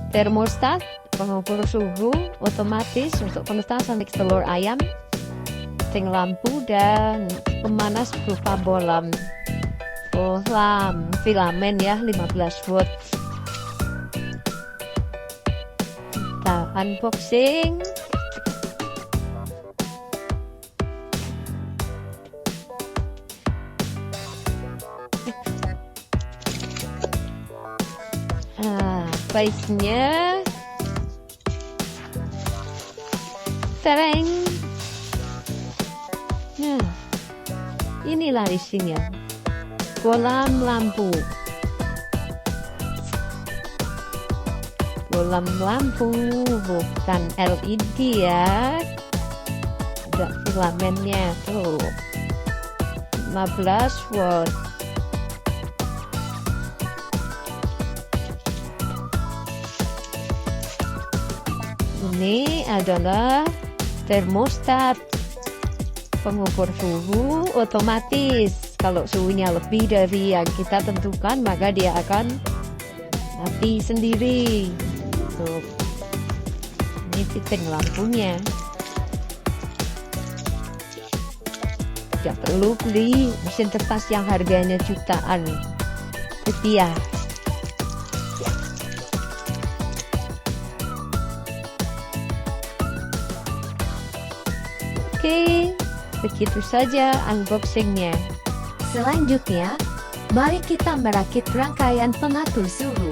Termostat pengukur suhu otomatis untuk penetasan telur ayam, setting lampu dan pemanas berupa bohlam filamen ya 15 watt. Kita unboxing. Base-nya tereng. Nah, inilah isinya. Bohlam lampu. Bohlam lampu bukan LED ya. Ada filamennya tuh. 15 watt. Ini adalah termostat pengukur suhu otomatis. Kalau suhunya lebih dari yang kita tentukan, maka dia akan mati sendiri. Tuh. Ini fitting lampunya. Tidak perlu beli mesin tepas yang harganya jutaan rupiah. Oke, begitu saja unboxingnya. Selanjutnya, mari kita merakit rangkaian pengatur suhu.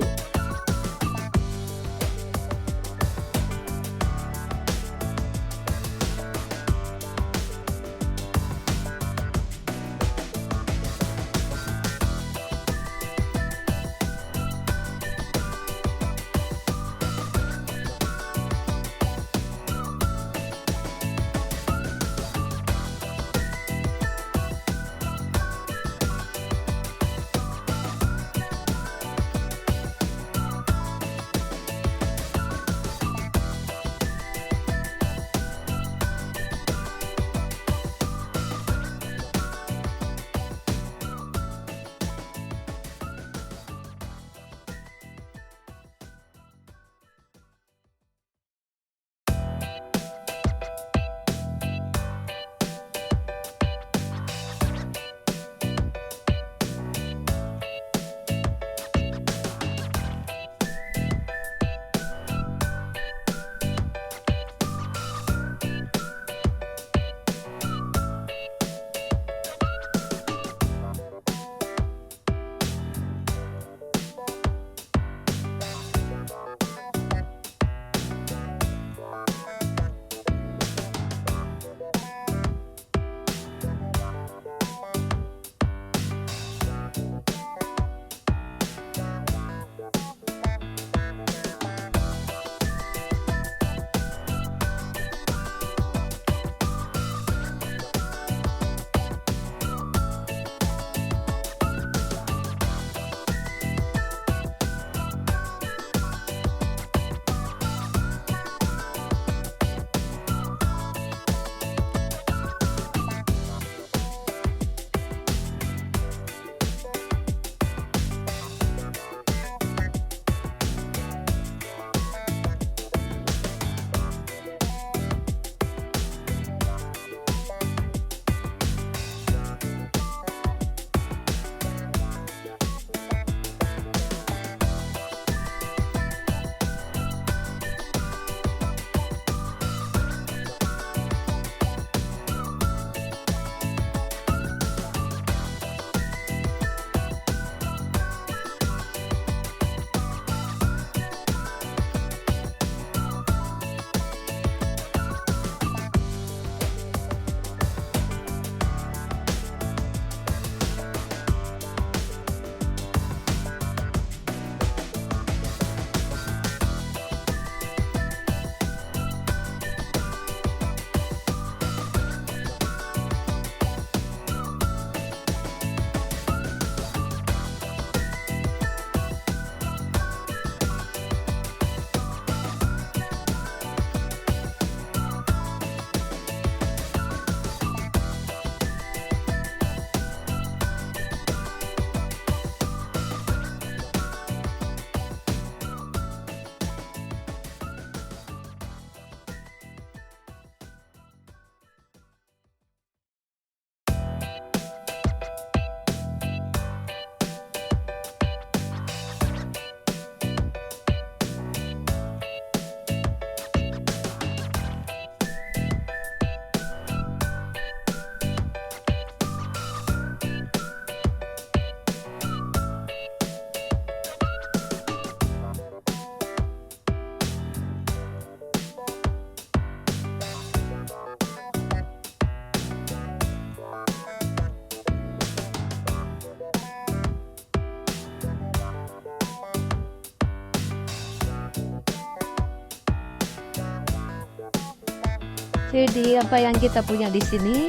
Jadi apa yang kita punya di sini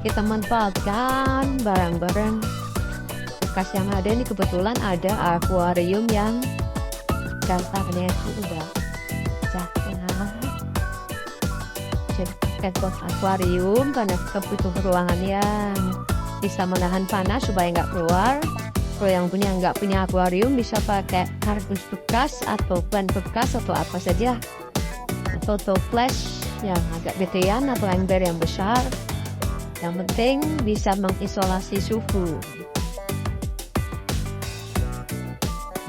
kita manfaatkan barang-barang bekas yang ada. Ini kebetulan ada akuarium yang dasarnya itu udah pecah ya. Jadi pakai buat akuarium karena kita butuh ruangan yang bisa menahan panas supaya nggak keluar. Kalau yang nggak punya akuarium bisa pakai kardus bekas atau ban bekas atau apa saja, atau toples yang agak gedean atau ember yang besar. Yang penting bisa mengisolasi suhu.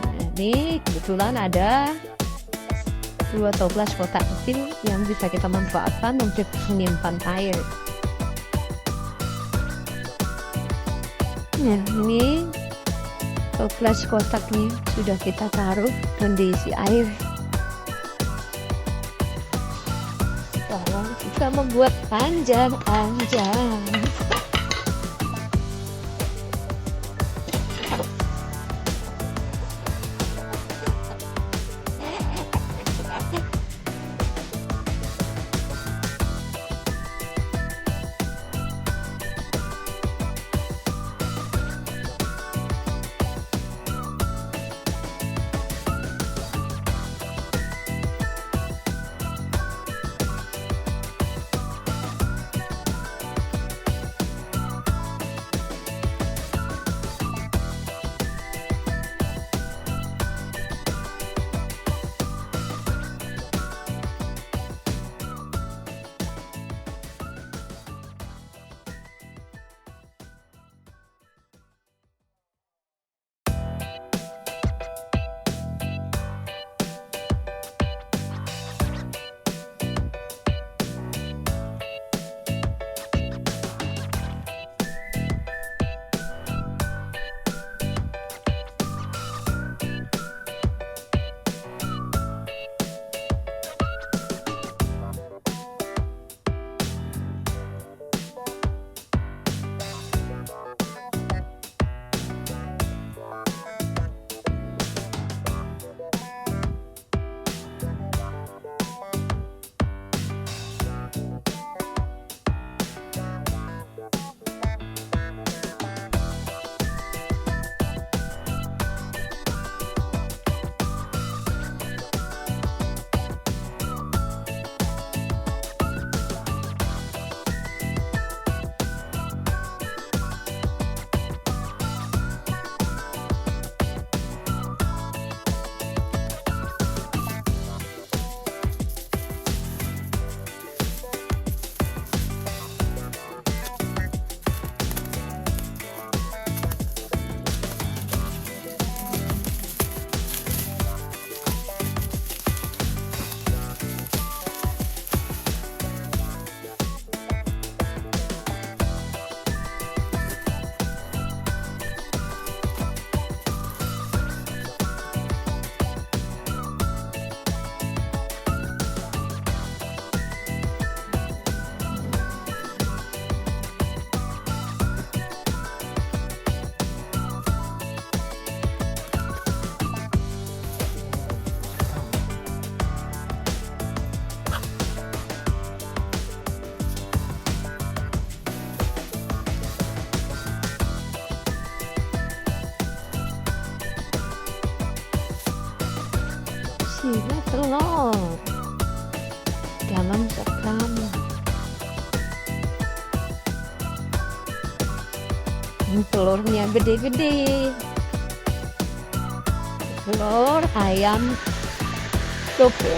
Nah, ini kebetulan ada 2 toples kotak kecil yang bisa kita manfaatkan untuk menyimpan air. Nah, ini toples kotaknya sudah kita taruh dan diisi air. Sekarang kita membuat panjang-panjang. Isinya telur dalam sekam. Telurnya gede-gede. Telur ayam chopper.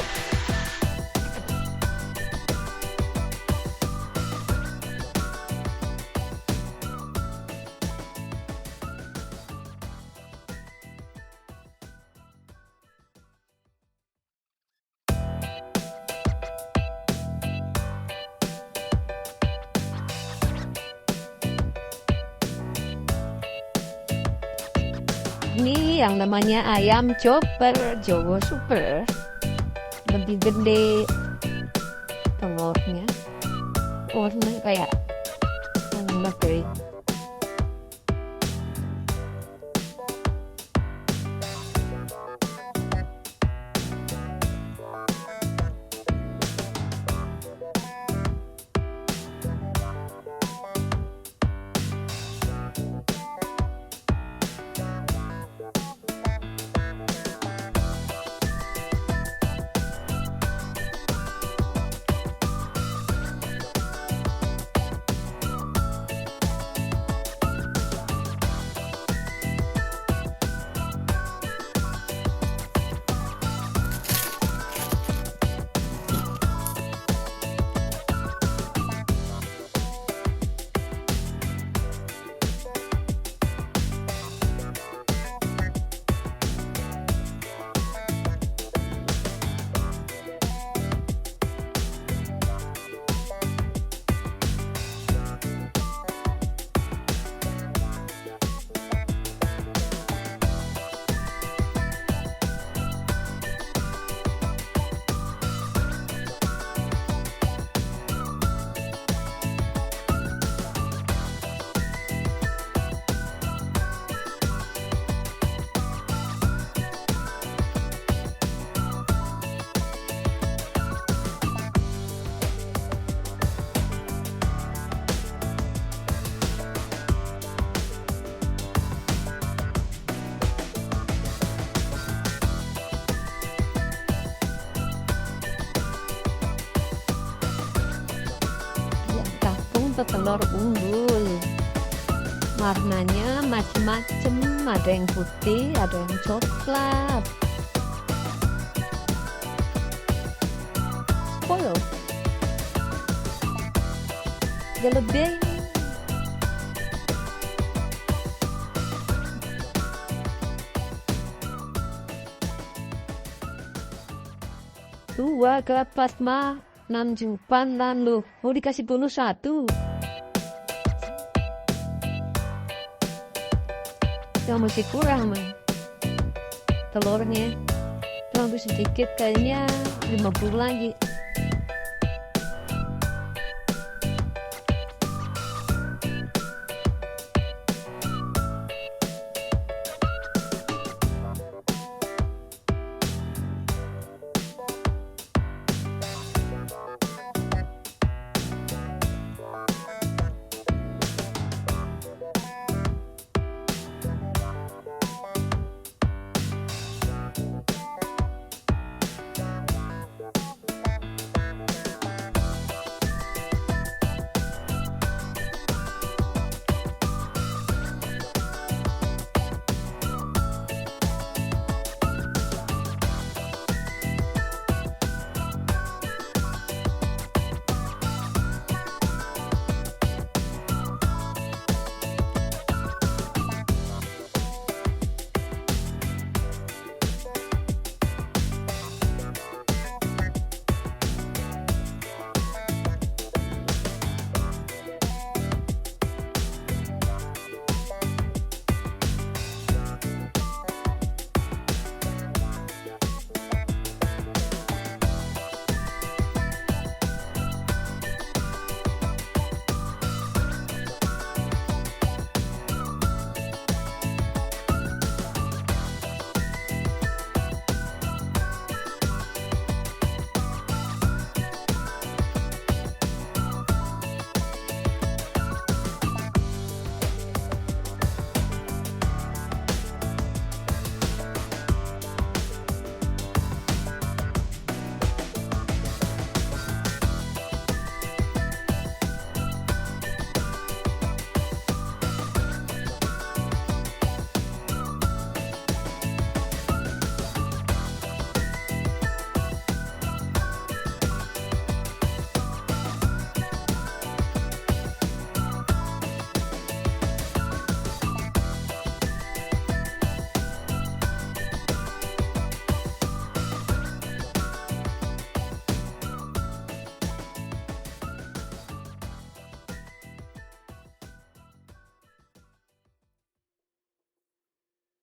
Ini yang namanya ayam chopper Jawa Super, lebih gede telurnya, warna kayak negeri. telur unggul. Warnanya macam-macam, ada yang putih, ada yang coklat. Spoil. Gelebih. Dua ke plasma 6 jumpanan loh. Mau dikasih bonus 1. Ya masih kurang man. Telurnya terlalu sedikit, kayaknya 50 lagi.